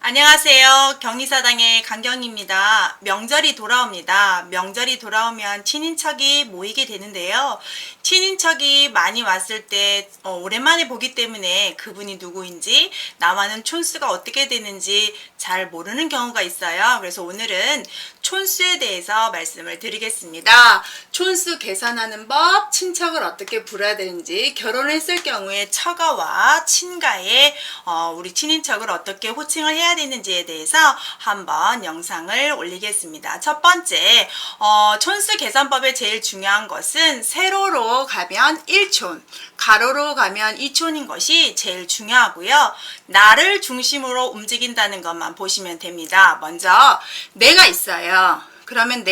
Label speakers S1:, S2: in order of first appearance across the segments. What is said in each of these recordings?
S1: 안녕하세요. 경리사당의 강경입니다. 명절이 돌아옵니다. 명절이 돌아오면 친인척이 모이게 되는데요. 친인척이 많이 왔을 때 오랜만에 보기 때문에 그분이 누구인지 나와는 촌수가 어떻게 되는지 잘 모르는 경우가 있어요. 그래서 오늘은 촌수에 대해서 말씀을 드리겠습니다. 촌수 계산하는 법, 친척을 어떻게 불러야 되는지, 결혼했을 경우에 처가와 친가에 우리 친인척을 어떻게 호칭을 해야 되는지에 대해서 한번 영상을 올리겠습니다. 첫 번째, 촌수 계산법의 제일 중요한 것은 세로로 가면 1촌, 가로로 가면 2촌인 것이 제일 중요하고요. 나를 중심으로 움직인다는 것만 보시면 됩니다. 먼저 내가 있어요. 그러면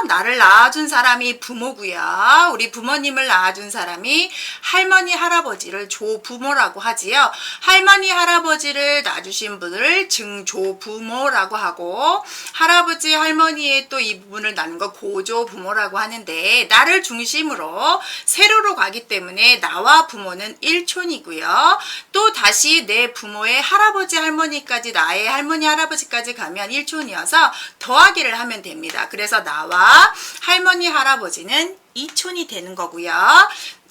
S1: 나를 낳아준 사람이 부모고요. 우리 부모님을 낳아준 사람이 할머니, 할아버지를 조부모라고 하지요. 할머니, 할아버지를 낳아주신 분을 증조부모라고 하고, 할아버지, 할머니의 또 이 부분을 낳는 거 고조부모라고 하는데, 나를 중심으로 세로로 가기 때문에 나와 부모는 1촌이고요. 또 다시 내 부모의 할아버지, 할머니까지 나의 할머니, 할아버지까지 가면 1촌이어서 더하기를 하면 됩니다. 그래서 나와 할머니, 할아버지는 2촌이 되는 거고요.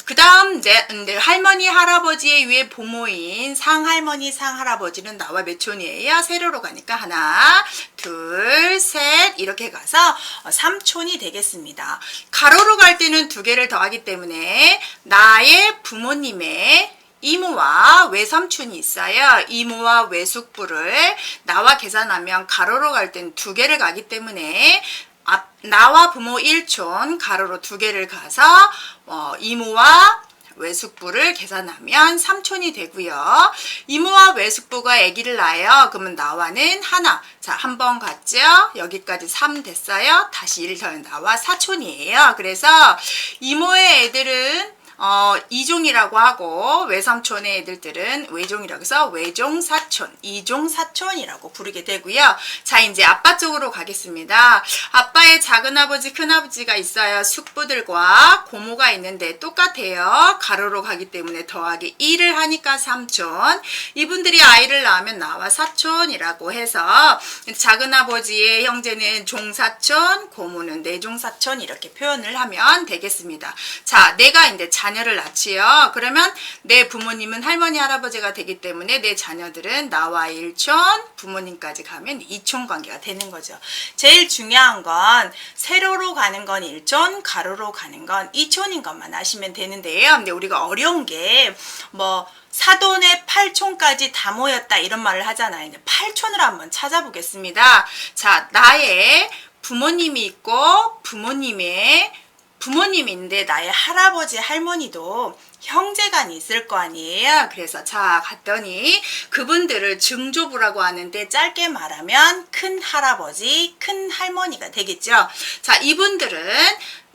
S1: 그 다음 내 할머니, 할아버지의 위에 부모인 상할머니, 상할아버지는 나와 몇 촌이에요? 세로로 가니까 하나, 둘, 셋 이렇게 가서 3촌이 되겠습니다. 가로로 갈 때는 두 개를 더하기 때문에 나의 부모님의 이모와 외삼촌이 있어요. 이모와 외숙부를 나와 계산하면 가로로 갈 땐 두 개를 가기 때문에 나와 부모 1촌, 가로로 두 개를 가서 이모와 외숙부를 계산하면 3촌이 되고요. 이모와 외숙부가 아기를 낳아요. 그러면 나와는 하나. 자, 한 번 갔죠? 여기까지 3 됐어요. 다시 1 더하면 나와 4촌이에요. 그래서 이모의 애들은 이종이라고 하고 외삼촌의 애들들은 외종이라고 해서 외종사촌, 이종사촌이라고 부르게 되고요. 자, 이제 아빠 쪽으로 가겠습니다. 아빠의 작은아버지, 큰아버지가 있어요. 숙부들과 고모가 있는데 똑같아요. 가로로 가기 때문에 더하기 1을 하니까 3촌. 이분들이 아이를 낳으면 나와 사촌이라고 해서 작은아버지의 형제는 종사촌, 고모는 내종사촌 이렇게 표현을 하면 되겠습니다. 자, 내가 이제 자녀를 낳지요. 그러면 내 부모님은 할머니, 할아버지가 되기 때문에 내 자녀들은 나와 1촌, 부모님까지 가면 2촌 관계가 되는 거죠. 제일 중요한 건 세로로 가는 건 1촌, 가로로 가는 건 2촌인 것만 아시면 되는데요. 근데 우리가 어려운 게 사돈의 8촌까지 다 모였다 이런 말을 하잖아요. 8촌을 한번 찾아보겠습니다. 자, 나의 부모님이 있고 부모님인데 나의 할아버지, 할머니도 형제간이 있을 거 아니에요. 그래서 자, 갔더니 그분들을 증조부라고 하는데 짧게 말하면 큰 할아버지, 큰 할머니가 되겠죠. 자,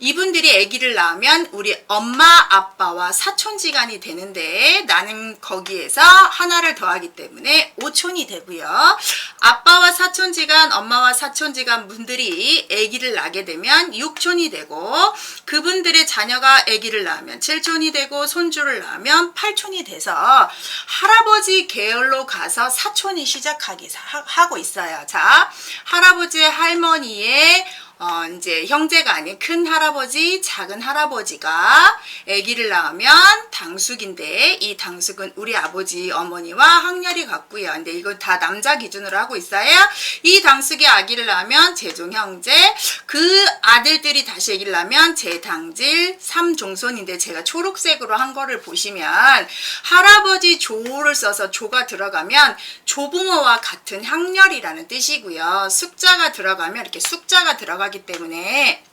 S1: 이분들이 아기를 낳으면 우리 엄마, 아빠와 사촌지간이 되는데 나는 거기에서 하나를 더하기 때문에 5촌이 되고요. 아빠와 사촌지간, 엄마와 사촌지간 분들이 아기를 낳게 되면 6촌이 되고 그분들의 자녀가 아기를 낳으면 7촌이 되고 손주를 낳으면 8촌이 돼서 할아버지 계열로 가서 사촌이 하고 있어요. 자, 할아버지, 할머니의 이제 형제가 아닌 큰 할아버지, 작은 할아버지가 아기를 낳으면 당숙인데 이 당숙은 우리 아버지, 어머니와 학렬이 같고요. 근데 이거 다 남자 기준으로 하고 있어요. 이 당숙이 아기를 낳으면 제종 형제, 그 아들들이 다시 아기를 낳으면 제당질, 삼종손인데 제가 초록색으로 한 거를 보시면 할아버지 조를 써서 조가 들어가면 조부모와 같은 학렬이라는 뜻이고요. 숙자가 들어가면 이렇게 숙자가 들어가기 때문에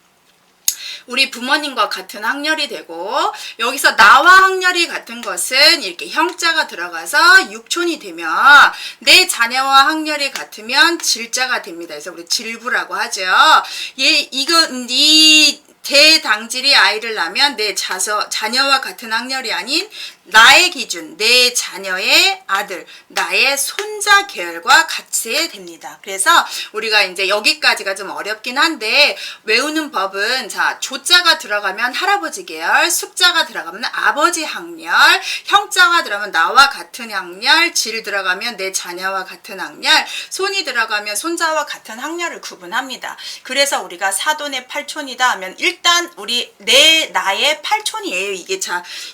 S1: 우리 부모님과 같은 학렬이 되고 여기서 나와 학렬이 같은 것은 이렇게 형자가 들어가서 6촌이 되면 내 자녀와 학렬이 같으면 질자가 됩니다. 그래서 우리 질부라고 하죠. 이
S2: 대당질이 아이를 낳으면 내 자녀와 같은 학렬이 아닌 나의 기준, 내 자녀의 아들, 나의 손자 계열과 같이 됩니다. 그래서 우리가 이제 여기까지가 좀 어렵긴 한데 외우는 법은 자, 조자가 들어가면 할아버지 계열, 숙자가 들어가면 아버지 학렬, 형자가 들어가면 나와 같은 학렬, 질 들어가면 내 자녀와 같은 학렬, 손이 들어가면 손자와 같은 학렬을 구분합니다. 그래서 우리가 사돈의 팔촌이다 하면 일단 우리 나의 팔촌이에요.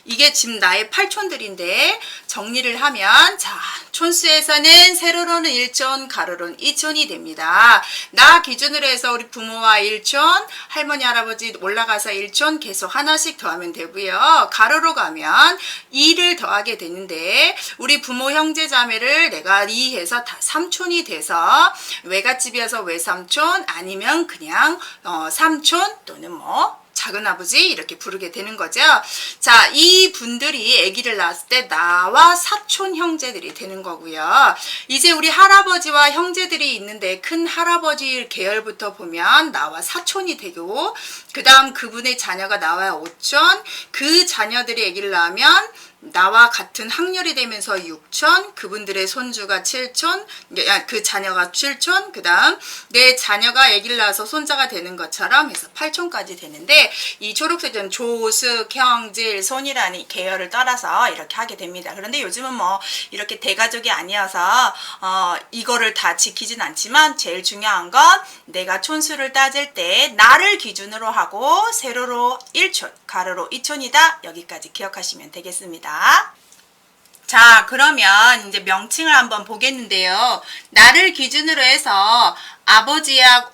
S2: 이게 지금 나의 팔촌들인데 정리를 하면 자, 촌수에서는 세로로는 1촌, 가로로는 2촌이 됩니다. 나 기준으로 해서 우리 부모와 1촌, 할머니, 할아버지 올라가서 1촌 계속 하나씩 더하면 되고요. 가로로 가면 2를 더하게 되는데 우리 부모, 형제, 자매를 내가 2해서 다 3촌이 돼서 외갓집이어서 외삼촌 아니면 그냥 삼촌 또는 뭐 작은아버지 이렇게 부르게 되는 거죠. 자, 이 분들이 아기를 낳았을 때 나와 사촌 형제들이 되는 거고요. 이제 우리 할아버지와 형제들이 있는데 큰 할아버지 계열부터 보면 나와 사촌이 되고 그 다음 그분의 자녀가 나와 오촌, 그 자녀들이 아기를 낳으면 나와 같은 학렬이 되면서 6촌, 그분들의 손주가 7촌, 그 자녀가 7촌, 그 다음 내 자녀가 아기를 낳아서 손자가 되는 것처럼 해서 8촌까지 되는데 이 초록색은 조숙, 형질, 손이라는 계열을 따라서 이렇게 하게 됩니다. 그런데 요즘은 뭐 이렇게 대가족이 아니어서 이거를 다 지키진 않지만 제일 중요한 건 내가 촌수를 따질 때 나를 기준으로 하고 세로로 1촌, 가로로 2촌이다. 여기까지 기억하시면 되겠습니다. 자, 그러면 이제 명칭을 한번 보겠는데요. 나를 기준으로 해서 아버지야,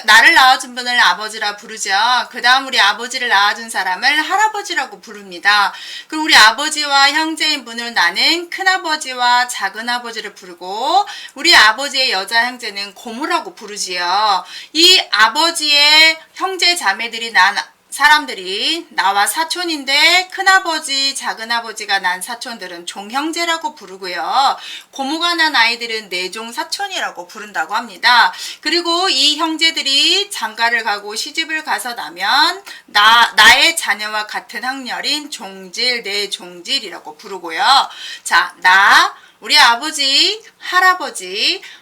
S2: 나를 낳아준 분을 아버지라 부르죠. 그 다음 우리 아버지를 낳아준 사람을 할아버지라고 부릅니다. 그리고 우리 아버지와 형제인 분을 나는 큰아버지와 작은아버지를 부르고 우리 아버지의 여자 형제는 고모라고 부르지요. 이 아버지의 형제 자매들이 난 사람들이 나와 사촌인데 큰아버지, 작은아버지가 난 사촌들은 종형제라고 부르고요. 고모가 난 아이들은 내종 사촌이라고 부른다고 합니다. 그리고 이 형제들이 장가를 가고 시집을 가서 나면 나의 자녀와 같은 학렬인 종질, 내종질이라고 부르고요. 자, 우리 아버지,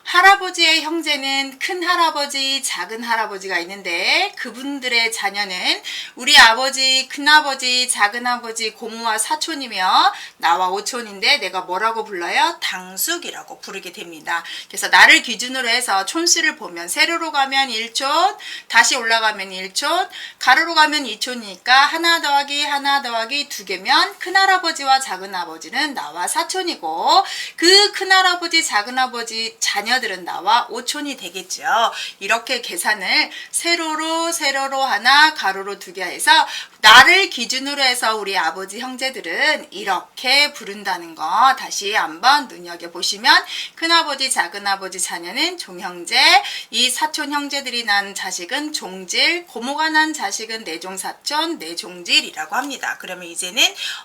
S2: 할아버지의 형제는 큰 할아버지, 작은 할아버지가 있는데 그분들의 자녀는 우리 아버지, 큰아버지, 작은아버지, 고모와 사촌이며 나와 오촌인데 내가 뭐라고 불러요? 당숙이라고 부르게 됩니다. 그래서 나를 기준으로 해서 촌수를 보면 세로로 가면 1촌, 다시 올라가면 1촌, 가로로 가면 2촌이니까 하나 더하기 2개면 큰할아버지와 작은아버지는 나와 사촌이고 그 큰할아버지, 작은아버지 자녀들은 나와 오촌이 되겠죠. 이렇게 계산을 세로로 하나, 가로로 2개 해서 나를 기준으로 해서 우리 아버지 형제들은 이렇게 부른다는 거 다시 한번 눈여겨보시면 큰아버지, 작은아버지 자녀는 종형제, 이 사촌 형제들이 난 자식은 종질, 고모가 난 자식은 내종사촌, 내종질이라고 합니다. 그러면 이제는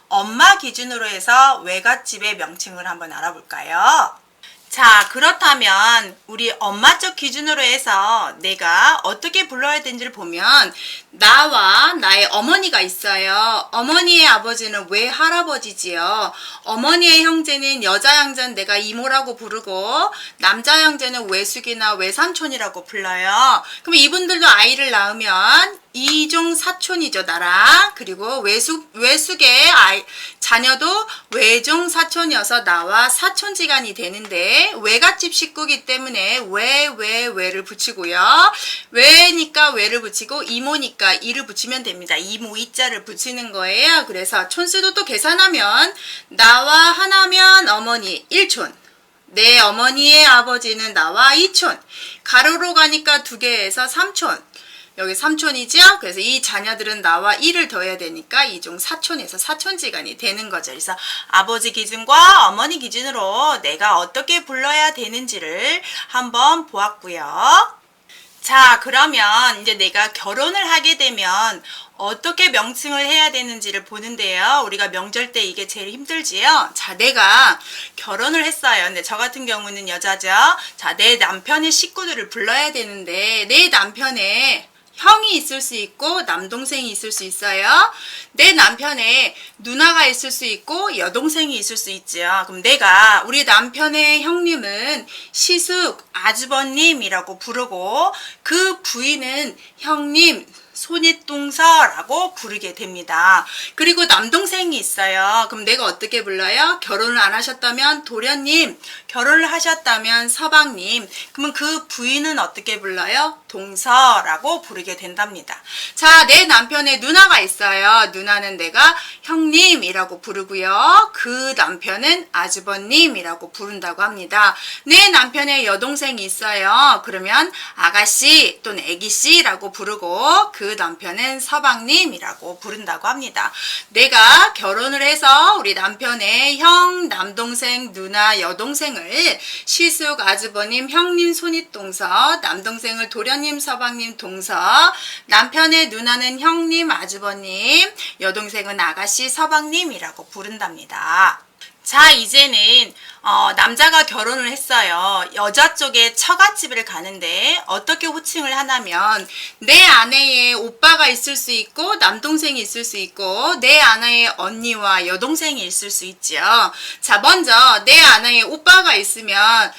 S2: 엄마 기준으로 해서 외갓집의 명칭을 한번 알아볼까요? 자, 그렇다면 우리 엄마 쪽 기준으로 해서 내가 어떻게 불러야 되는지를 보면 나와 나의 어머니가 있어요. 어머니의 아버지는 외할아버지지요. 어머니의 형제는 여자 형제는 내가 이모라고 부르고 남자 형제는 외숙이나 외삼촌이라고 불러요. 그럼 이분들도 아이를 낳으면 이종 사촌이죠, 나랑. 그리고 외숙의 자녀도 외종 사촌이어서 나와 사촌지간이 되는데 외갓집 식구기 때문에 외를 붙이고요. 외니까 외를 붙이고 이모니까 이를 붙이면 됩니다. 이모 이자를 붙이는 거예요. 그래서 촌수도 또 계산하면 나와 하나면 어머니 1촌. 내 어머니의 아버지는 나와 2촌. 가로로 가니까 2개에서 3촌. 여기 3촌이죠? 그래서 이 자녀들은 나와 1을 더해야 되니까 이종 사촌에서 사촌지간이 되는 거죠. 그래서 아버지 기준과 어머니 기준으로 내가 어떻게 불러야 되는지를 한번 보았고요. 자, 그러면 이제 내가 결혼을 하게 되면 어떻게 명칭을 해야 되는지를 보는데요. 우리가 명절 때 이게 제일 힘들지요. 자, 내가 결혼을 했어요. 근데 저 같은 경우는 여자죠. 자, 내 남편의 식구들을 불러야 되는데 내 남편의 형이 있을 수 있고 남동생이 있을 수 있어요. 내 남편의 누나가 있을 수 있고 여동생이 있을 수 있죠. 그럼 내가 우리 남편의 형님은 시숙 아주버님이라고 부르고 그 부인은 형님 손윗동서라고 부르게 됩니다. 그리고 남동생이 있어요. 그럼 내가 어떻게 불러요? 결혼을 안 하셨다면 도련님, 결혼을 하셨다면 서방님. 그러면 그 부인은 어떻게 불러요? 동서라고 부르게 된답니다. 자, 내 남편의 누나가 있어요. 누나는 내가 형님이라고 부르고요. 그 남편은 아주버님이라고 부른다고 합니다. 내 남편의 여동생이 있어요. 그러면 아가씨 또는 애기씨라고 부르고 그 남편은 서방님이라고 부른다고 합니다. 내가 결혼을 해서 우리 남편의 형, 남동생, 누나, 여동생을 시숙, 아주버님, 형님, 손윗동서, 남동생을 도련님, 서방님, 동서, 남편의 누나는 형님, 아주버님, 여동생은 아가씨, 서방님이라고 부른답니다. 자, 이제는 남자가 결혼을 했어요. 여자 쪽에 처갓집을 가는데 어떻게 호칭을 하냐면 내 아내의 오빠가 있을 수 있고 남동생이 있을 수 있고 내 아내의 언니와 여동생이 있을 수 있죠. 자, 먼저 내 아내의 오빠가 있으면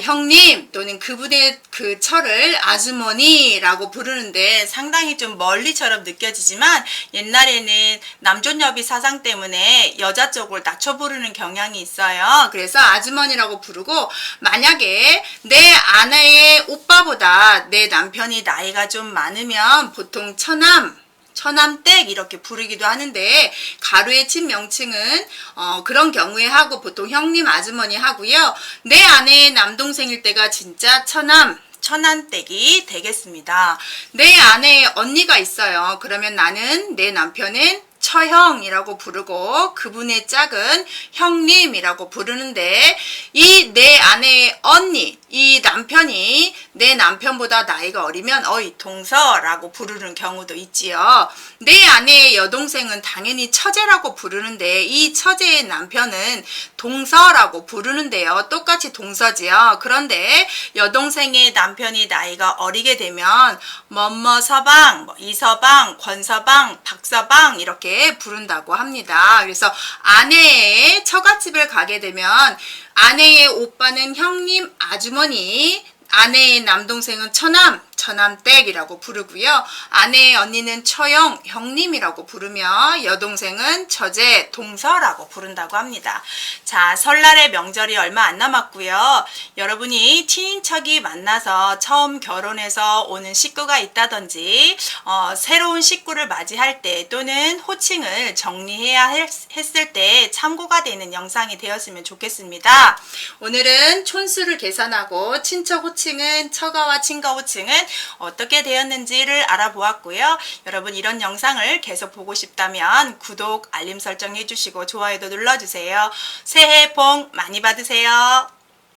S2: 형님 또는 그분의 그 처를 아주머니라고 부르는데 상당히 좀 멀리처럼 느껴지지만 옛날에는 남존여비 사상 때문에 여자 쪽을 낮춰 부르는 경향이 있어요. 그래서 아주머니라고 부르고 만약에 내 아내의 오빠보다 내 남편이 나이가 좀 많으면 보통 처남댁 이렇게 부르기도 하는데 가루의 친 명칭은 그런 경우에 하고 보통 형님 아주머니 하고요. 내 아내의 남동생일 때가 진짜 처남댁이 되겠습니다. 내 아내의 언니가 있어요. 그러면 나는 내 남편은 처형이라고 부르고 그분의 짝은 형님이라고 부르는데 이 내 아내의 언니, 이 남편이 내 남편보다 나이가 어리면 동서라고 부르는 경우도 있지요. 내 아내의 여동생은 당연히 처제라고 부르는데 이 처제의 남편은 동서라고 부르는데요. 똑같이 동서지요. 그런데 여동생의 남편이 나이가 어리게 되면 뭐뭐서방, 이서방, 권서방, 박서방 이렇게 부른다고 합니다. 그래서 아내의 처갓집을 가게 되면 아내의 오빠는 형님, 아주머니, 아내의 남동생은 처남댁이라고 부르고요. 아내의 언니는 처형, 형님이라고 부르며 여동생은 처제, 동서라고 부른다고 합니다. 자, 설날의 명절이 얼마 안 남았고요. 여러분이 친인척이 만나서 처음 결혼해서 오는 식구가 있다든지 새로운 식구를 맞이할 때 또는 호칭을 정리해야 했을 때 참고가 되는 영상이 되었으면 좋겠습니다. 오늘은 촌수를 계산하고 친척 호칭은 처가와 친가 호칭은 어떻게 되었는지를 알아보았고요. 여러분 이런 영상을 계속 보고 싶다면 구독, 알림 설정 해주시고 좋아요도 눌러주세요. 새해 복 많이 받으세요.